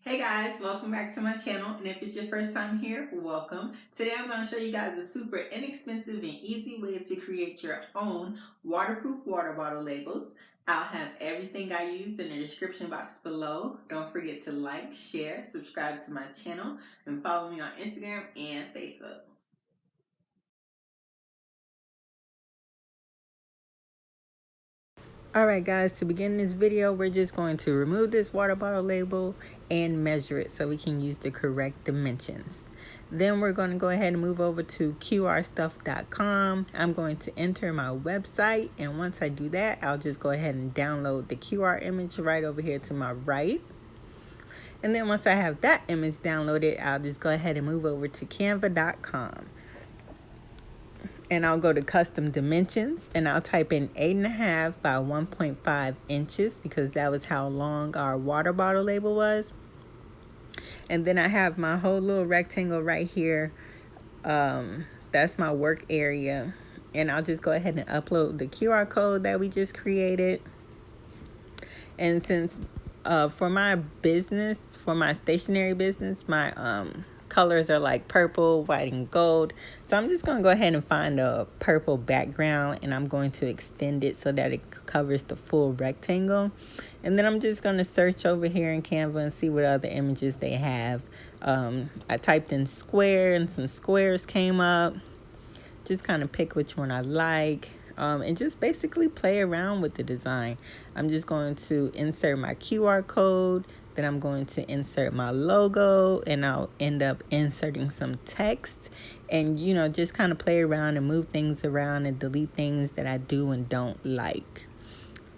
Hey guys, welcome back to my channel, and if it's your first time here, welcome. Today I'm going to show you guys a super inexpensive and easy way to create your own waterproof water bottle labels. I'll have everything I used in the description box below. Don't forget to like, share, subscribe to my channel, and follow me on Instagram and Facebook. Alright guys, to begin this video, we're just going to remove this water bottle label and measure it so we can use the correct dimensions. Then we're going to go ahead and move over to qrstuff.com. I'm going to enter my website, and once I do that, I'll just go ahead and download the QR image right over here to my right. And then once I have that image downloaded, I'll just go ahead and move over to canva.com. And I'll go to custom dimensions, and I'll type in 8.5 by 1.5 inches because that was how long our water bottle label was. And then I have my whole little rectangle right here. That's my work area, and I'll just go ahead and upload the QR code that we just created. And since for my business, for my stationery business, my colors are like purple, white, and gold. So I'm just going to go ahead and find a purple background, and I'm going to extend it so that it covers the full rectangle. And then I'm just going to search over here in Canva and see what other images they have. I typed in square, and some squares came up. Just kind of pick which one I like. And just basically play around with the design. I'm just going to insert my QR code, then I'm going to insert my logo, and I'll end up inserting some text, and just kind of play around and move things around and delete things that I do and don't like.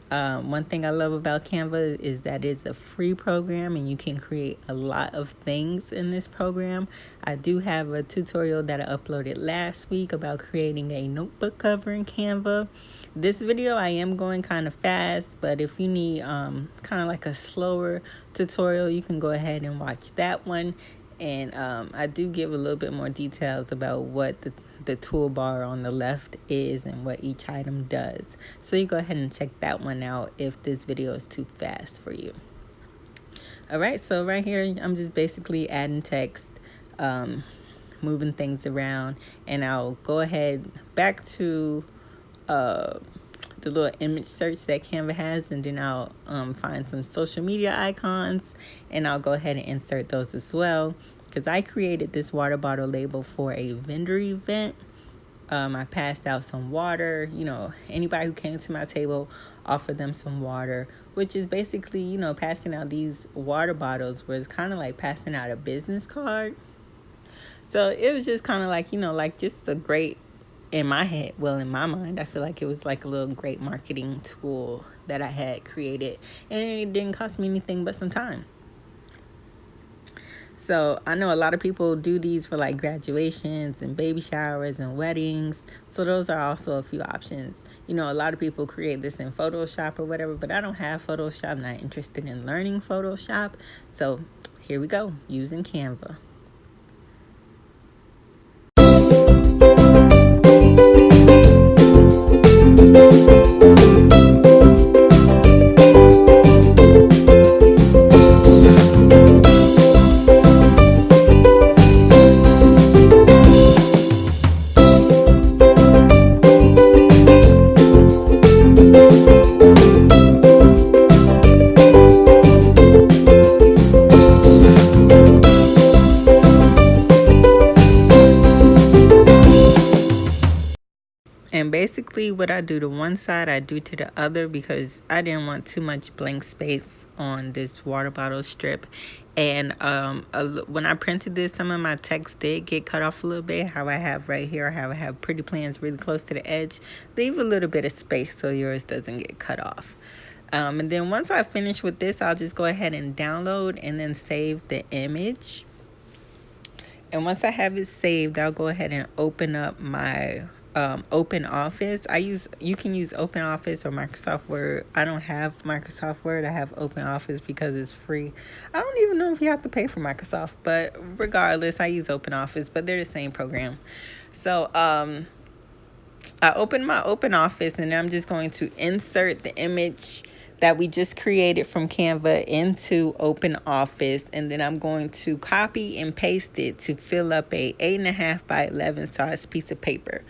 One thing I love about Canva is that it's a free program, and you can create a lot of things in this program. I do have a tutorial that I uploaded last week about creating a notebook cover in Canva. This video I am going kind of fast, but if you need kind of like a slower tutorial, you can go ahead and watch that one. And I do give a little bit more details about what the toolbar on the left is and what each item does. So you go ahead and check that one out if this video is too fast for you. Alright, so right here I'm just basically adding text, moving things around, and I'll go ahead back to the little image search that Canva has, and then I'll find some social media icons, and I'll go ahead and insert those as well, because I created this water bottle label for a vendor event. I passed out some water, anybody who came to my table, offered them some water, which is basically, passing out these water bottles was kind of like passing out a business card. So it was just kind of like, like just a great, in my head, well, in my mind, I feel like it was like a little great marketing tool that I had created, and it didn't cost me anything but some time. So I know a lot of people do these for like graduations and baby showers and weddings. So those are also a few options. A lot of people create this in Photoshop or whatever, but I don't have Photoshop. I'm not interested in learning Photoshop. So here we go, using Canva. And basically what I do to one side, I do to the other, because I didn't want too much blank space on this water bottle strip. And when I printed this, some of my text did get cut off a little bit. How I have right here, how I have pretty plans really close to the edge. Leave a little bit of space so yours doesn't get cut off. And then once I finish with this, I'll just go ahead and download and then save the image. And once I have it saved, I'll go ahead and open up my Open Office. You can use Open Office or Microsoft Word. I don't have Microsoft Word. I have Open Office because it's free. I don't even know if you have to pay for Microsoft, but regardless, I use Open Office, but they're the same program. So I open my Open Office, and I'm just going to insert the image that we just created from Canva into OpenOffice, and then I'm going to copy and paste it to fill up a 8.5 by 11 size piece of paper.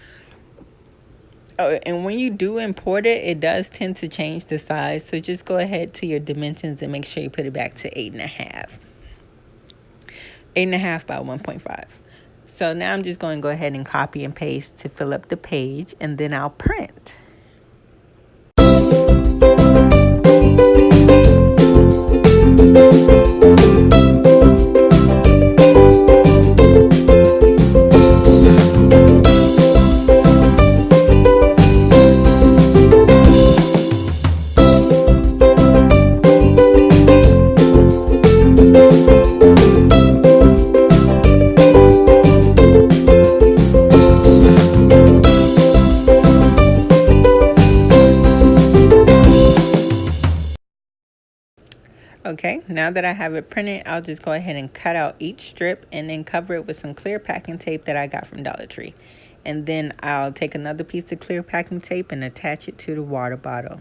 Oh, and when you do import it, it does tend to change the size, so just go ahead to your dimensions and make sure you put it back to 8.5. 8.5 by 1.5. So now I'm just going to go ahead and copy and paste to fill up the page, and then I'll print. Okay, now that I have it printed, I'll just go ahead and cut out each strip and then cover it with some clear packing tape that I got from Dollar Tree. And then I'll take another piece of clear packing tape and attach it to the water bottle.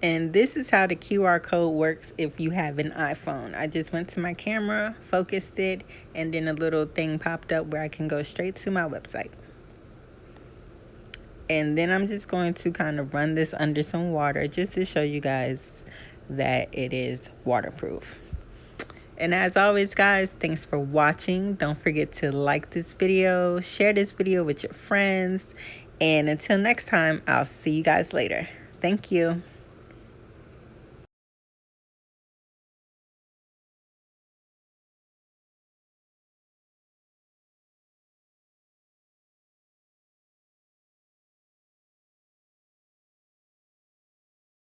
And this is how the QR code works if you have an iPhone. I just went to my camera, focused it, and then a little thing popped up where I can go straight to my website. And then I'm just going to kind of run this under some water just to show you guys that it is waterproof. And as always, guys, thanks for watching. Don't forget to like this video, share this video with your friends, and until next time, I'll see you guys later. Thank you.